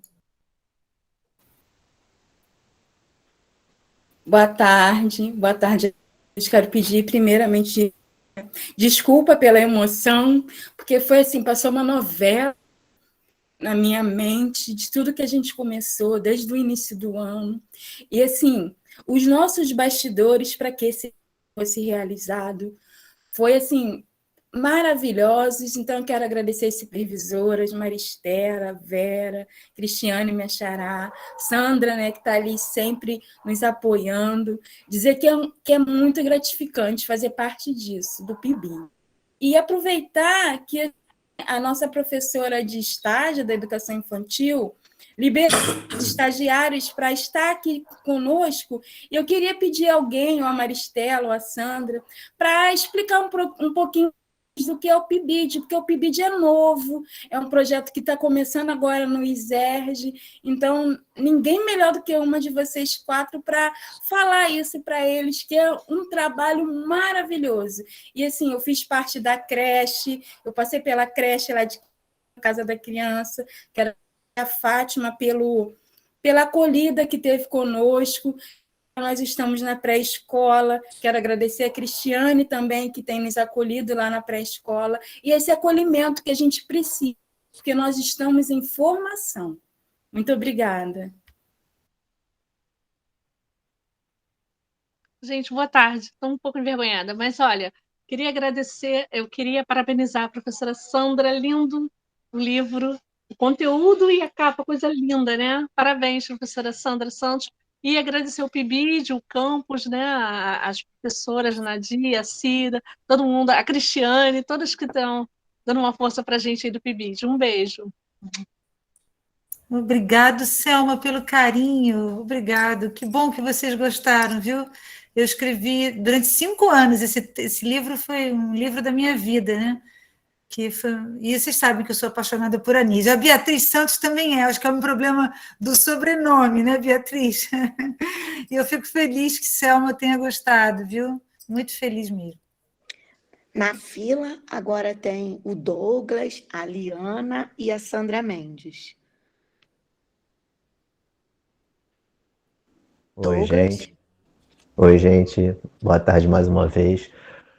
Boa tarde. Eu quero pedir primeiramente desculpa pela emoção, porque foi assim, passou uma novela na minha mente de tudo que a gente começou desde o início do ano. E assim, os nossos bastidores para que esse fosse realizado foi assim maravilhosos. Então eu quero agradecer as supervisoras, Maristela, Vera, Cristiane, minha xará, Sandra, né, que está ali sempre nos apoiando, dizer que é muito gratificante fazer parte disso, do PIBIM. E aproveitar que a nossa professora de estágio da educação infantil liberou estagiários para estar aqui conosco, e eu queria pedir a alguém, ou a Maristela, ou a Sandra, para explicar um pouquinho do que é o PIBID, porque o PIBID é novo, é um projeto que está começando agora no ISERJ, então ninguém melhor do que uma de vocês quatro para falar isso para eles, que é um trabalho maravilhoso. E assim, eu fiz parte da creche, eu passei pela creche lá de Casa da Criança, que era a Fátima, pela acolhida que teve conosco. nós estamos na pré-escola. Quero agradecer a Cristiane também, que tem nos acolhido lá na pré-escola, e esse acolhimento que a gente precisa, porque nós estamos em formação. Muito obrigada. Gente, boa tarde. Estou um pouco envergonhada, mas olha, queria agradecer, eu queria parabenizar a professora Sandra, lindo o livro, o conteúdo e a capa, coisa linda, né? Parabéns, professora Sandra Santos. E agradecer o PIBID, o campus, né? As professoras, a Nadia, a Cida, todo mundo, a Cristiane, todas que estão dando uma força para a gente aí do PIBID. Um beijo. Obrigado, Selma, pelo carinho. Obrigado. Que bom que vocês gostaram, viu? Eu escrevi durante 5 anos. Esse livro foi um livro da minha vida, né? E vocês sabem que eu sou apaixonada por Anísio. A Beatriz Santos também é. Acho que é um problema do sobrenome, né, Beatriz? E eu fico feliz que Selma tenha gostado, viu? Muito feliz mesmo. Na fila, agora tem o Douglas, a Liana e a Sandra Mendes. Oi, gente. Oi, gente. Boa tarde mais uma vez.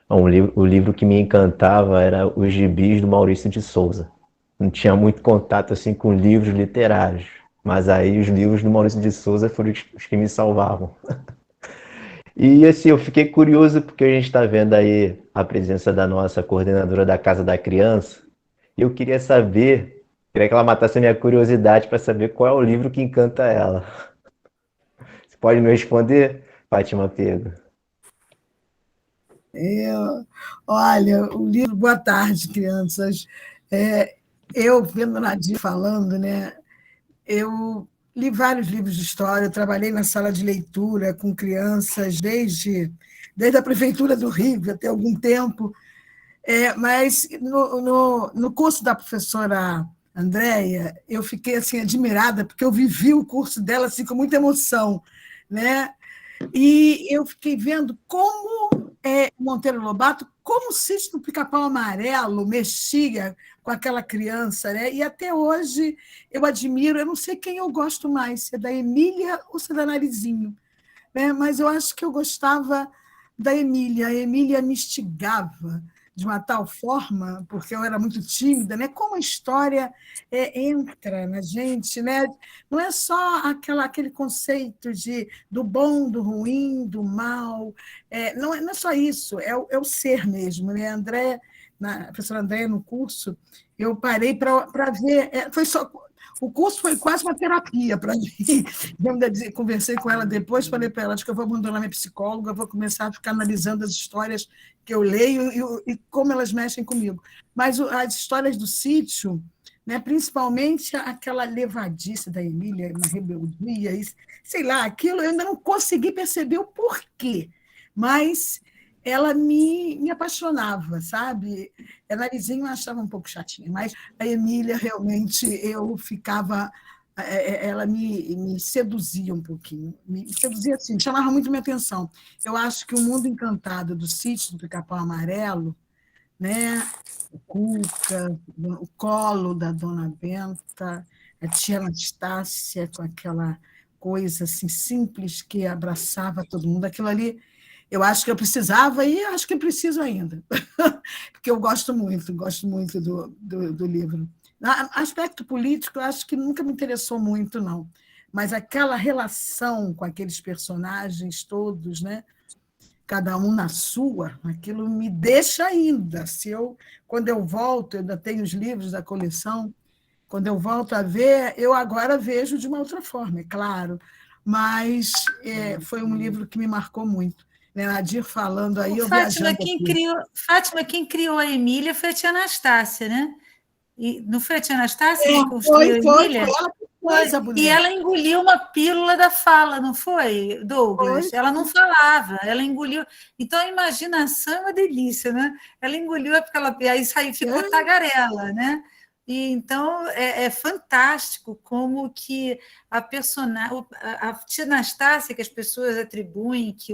O livro que me encantava era Os Gibis do Maurício de Souza. Não tinha muito contato assim com livros literários, mas aí os livros do Maurício de Souza foram os que me salvavam. E assim, eu fiquei curioso porque a gente está vendo aí a presença da nossa coordenadora da Casa da Criança. E eu queria que ela matasse a minha curiosidade para saber qual é o livro que encanta ela. Você pode me responder, Fátima Pedro? Olha, o livro Boa Tarde, Crianças. Eu, vendo a Nadir falando, né, eu li vários livros de história, eu trabalhei na sala de leitura com crianças desde a Prefeitura do Rio, até algum tempo, mas no curso da professora Andréia, eu fiquei assim, admirada, porque eu vivi o curso dela assim, com muita emoção, né? E eu fiquei vendo como Monteiro Lobato, como o Sítio do Pica-Pau Amarelo mexia com aquela criança, né? E até hoje eu admiro, eu não sei quem eu gosto mais, se é da Emília ou se é da Narizinho, né? Mas eu acho que eu gostava da Emília. A Emília me instigava de uma tal forma, porque eu era muito tímida, né? Como a história entra na gente, né? Não é só aquele conceito do bom, do ruim, do mal, não é só isso, é o ser mesmo, né? A professora Andréia, no curso, eu parei para ver, o curso foi quase uma terapia para mim. Conversei com ela depois, falei para ela, acho que eu vou abandonar minha psicóloga, vou começar a ficar analisando as histórias que eu leio e como elas mexem comigo. Mas as histórias do sítio, né, principalmente aquela levadiça da Emília, na rebeldia, sei lá, aquilo eu ainda não consegui perceber o porquê, mas ela me apaixonava, sabe? A Narizinho eu achava um pouco chatinha, mas a Emília, realmente, eu ficava... Ela me seduzia um pouquinho. Me seduzia assim, chamava muito minha atenção. Eu acho que o mundo encantado do Sítio do Pica-Pau Amarelo, né? O Cuca, o colo da Dona Benta, a tia Anastácia, com aquela coisa assim, simples que abraçava todo mundo. Aquilo ali... Eu acho que eu precisava e acho que preciso ainda, porque eu gosto muito do livro. Aspecto político, eu acho que nunca me interessou muito, não. Mas aquela relação com aqueles personagens todos, né? Cada um na sua, aquilo me deixa ainda. Quando eu volto, eu ainda tenho os livros da coleção, quando eu volto a ver, eu agora vejo de uma outra forma, é claro, mas foi um livro que me marcou muito. Nadir falando aí, eu Fátima, viajando Fátima, quem criou a Emília foi a tia Anastácia, né? E não foi a tia Anastácia que a construiu Emília? E ela engoliu uma pílula da fala, não foi, Douglas? Ela não falava, ela engoliu. Então, a imaginação é uma delícia, né? Ela engoliu, aí ficou tagarela, né? E, então, é fantástico como que a tia Anastácia, que as pessoas atribuem que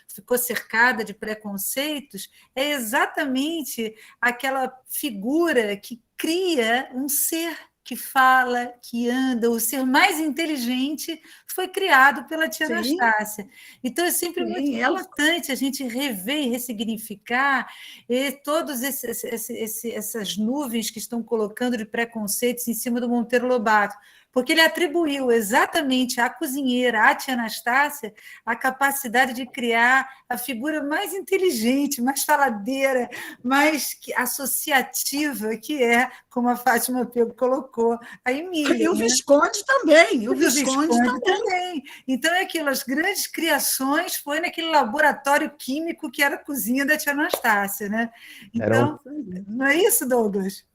ficou cercada de preconceitos, é exatamente aquela figura que cria um ser que fala, que anda, o ser mais inteligente foi criado pela tia Anastácia. Então, é sempre muito importante a gente rever e ressignificar todas essas nuvens que estão colocando de preconceitos em cima do Monteiro Lobato, porque ele atribuiu exatamente à cozinheira, à tia Anastácia, a capacidade de criar a figura mais inteligente, mais faladeira, mais associativa, que é, como a Fátima Pego colocou, a Emília. E o Visconde também. O Visconde também. Então, é aquilo, as grandes criações foi naquele laboratório químico que era a cozinha da tia Anastácia, né? Então, não é isso, Douglas?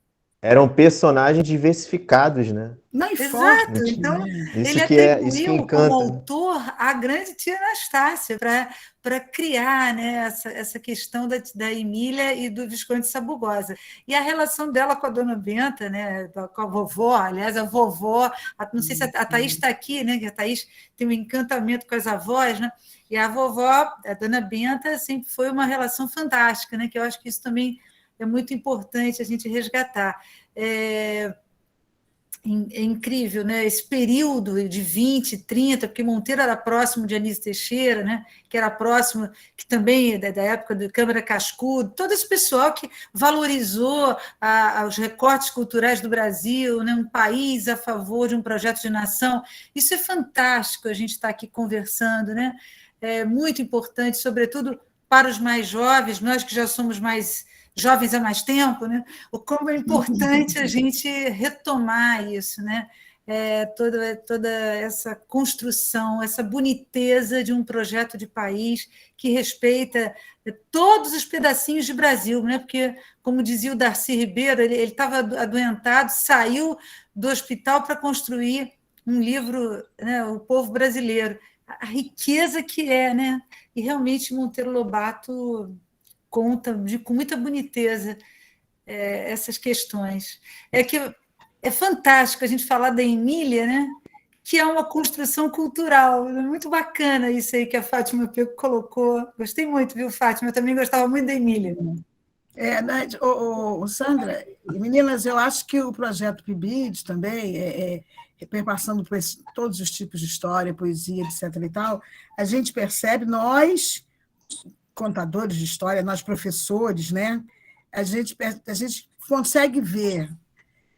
Eram personagens diversificados, né? Não, exato. Então, ele atribuiu como autor a grande tia Anastácia para criar, né, essa questão da Emília e do Visconde Sabugosa. E a relação dela com a dona Benta, né, com a vovó, aliás, a vovó, não sei se a Thaís está aqui, né, que a Thaís tem um encantamento com as avós, né? E a vovó, a dona Benta, sempre foi uma relação fantástica, né? Que eu acho que isso também é muito importante a gente resgatar. É incrível, né? Esse período de 20, 30, porque Monteiro era próximo de Anísio Teixeira, né? Que era próximo, que também da época do Câmara Cascudo, todo esse pessoal que valorizou os recortes culturais do Brasil, né? Um país a favor de um projeto de nação. Isso é fantástico, a gente está aqui conversando, né? É muito importante, sobretudo para os mais jovens, nós que já somos mais jovens há mais tempo, né? Como é importante a gente retomar isso, né? Toda essa construção, essa boniteza de um projeto de país que respeita todos os pedacinhos de Brasil, né? Porque, como dizia o Darcy Ribeiro, ele estava adoentado, saiu do hospital para construir um livro, né? O Povo Brasileiro. A riqueza que é, né? E realmente Monteiro Lobato conta com muita boniteza essas questões. É fantástico a gente falar da Emília, né? Que é uma construção cultural. É muito bacana isso aí que a Fátima Pego colocou. Gostei muito, viu, Fátima? Eu também gostava muito da Emília. Sandra, meninas, eu acho que o projeto PIBID também, perpassando por todos os tipos de história, poesia, etc. e tal, a gente percebe, nós, contadores de história, nós professores, né? A gente consegue ver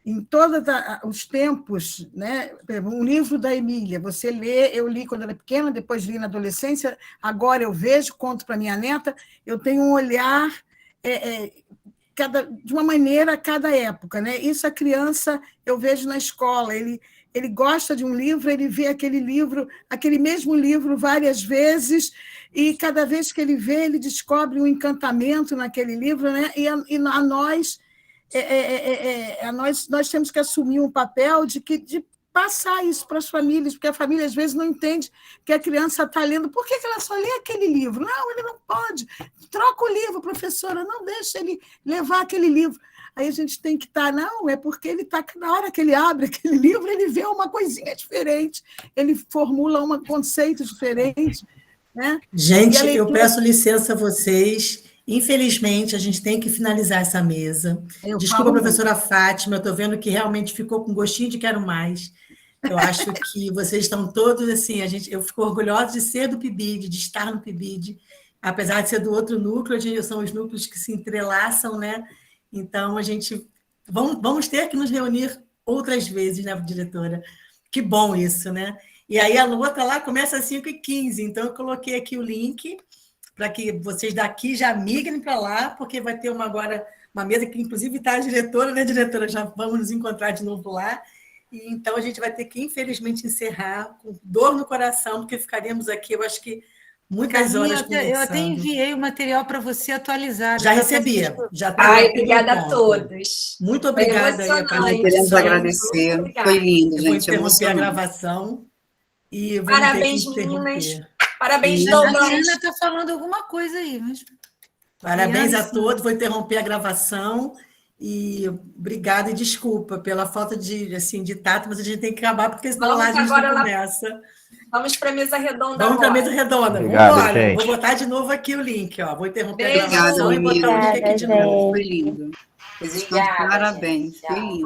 em todos os tempos, né? Um livro da Emília, você lê, eu li quando era pequena, depois li na adolescência, agora eu vejo, conto para minha neta, eu tenho um olhar de uma maneira a cada época, né? Isso a criança eu vejo na escola, ele gosta de um livro, ele vê aquele mesmo livro várias vezes, e cada vez que ele vê, ele descobre um encantamento naquele livro, né? E nós temos que assumir um papel de passar isso para as famílias, porque a família às vezes não entende que a criança está lendo. Por que ela só lê aquele livro? Não, ele não pode. Troca o livro, professora, não deixa ele levar aquele livro. Aí a gente tem que estar, não, é porque ele está, na hora que ele abre aquele livro, ele vê uma coisinha diferente, ele formula um conceito diferente. Né? Gente, eu peço licença a vocês. Infelizmente, a gente tem que finalizar essa mesa. Desculpa, professora Fátima, eu estou vendo que realmente ficou com gostinho de quero mais. Eu acho que vocês estão todos assim, eu fico orgulhosa de ser do PIBID, de estar no PIBID, apesar de ser do outro núcleo, são os núcleos que se entrelaçam, né? Então, vamos ter que nos reunir outras vezes, né, diretora? Que bom isso, né? E aí a luta lá começa às 5h15, então eu coloquei aqui o link para que vocês daqui já migrem para lá, porque vai ter agora uma mesa que, inclusive, está a diretora, né, diretora? Já vamos nos encontrar de novo lá. E, então, a gente vai ter que, infelizmente, encerrar com dor no coração, porque ficaríamos aqui, eu acho que, muitas horas conversando. Eu até enviei o material para você atualizado. Já recebi. Obrigada a todos. Muito obrigada. Queremos agradecer. Foi lindo, gente. Eu vou interromper a gravação. E parabéns, meninas. Parabéns, Douglas. A Ana está falando alguma coisa aí. Mas... Parabéns a todos. Vou interromper a gravação. E obrigada e desculpa pela falta de tato, mas a gente tem que acabar, porque senão lá a gente não começa. Vamos para a mesa redonda. Vamos para a mesa redonda. Obrigado, vamos embora. gente. Vou botar de novo aqui o link. Ó. Vou interromper Beijo. a gravação e botar o link aqui de novo. Foi lindo. Vocês estão de parabéns. Foi lindo.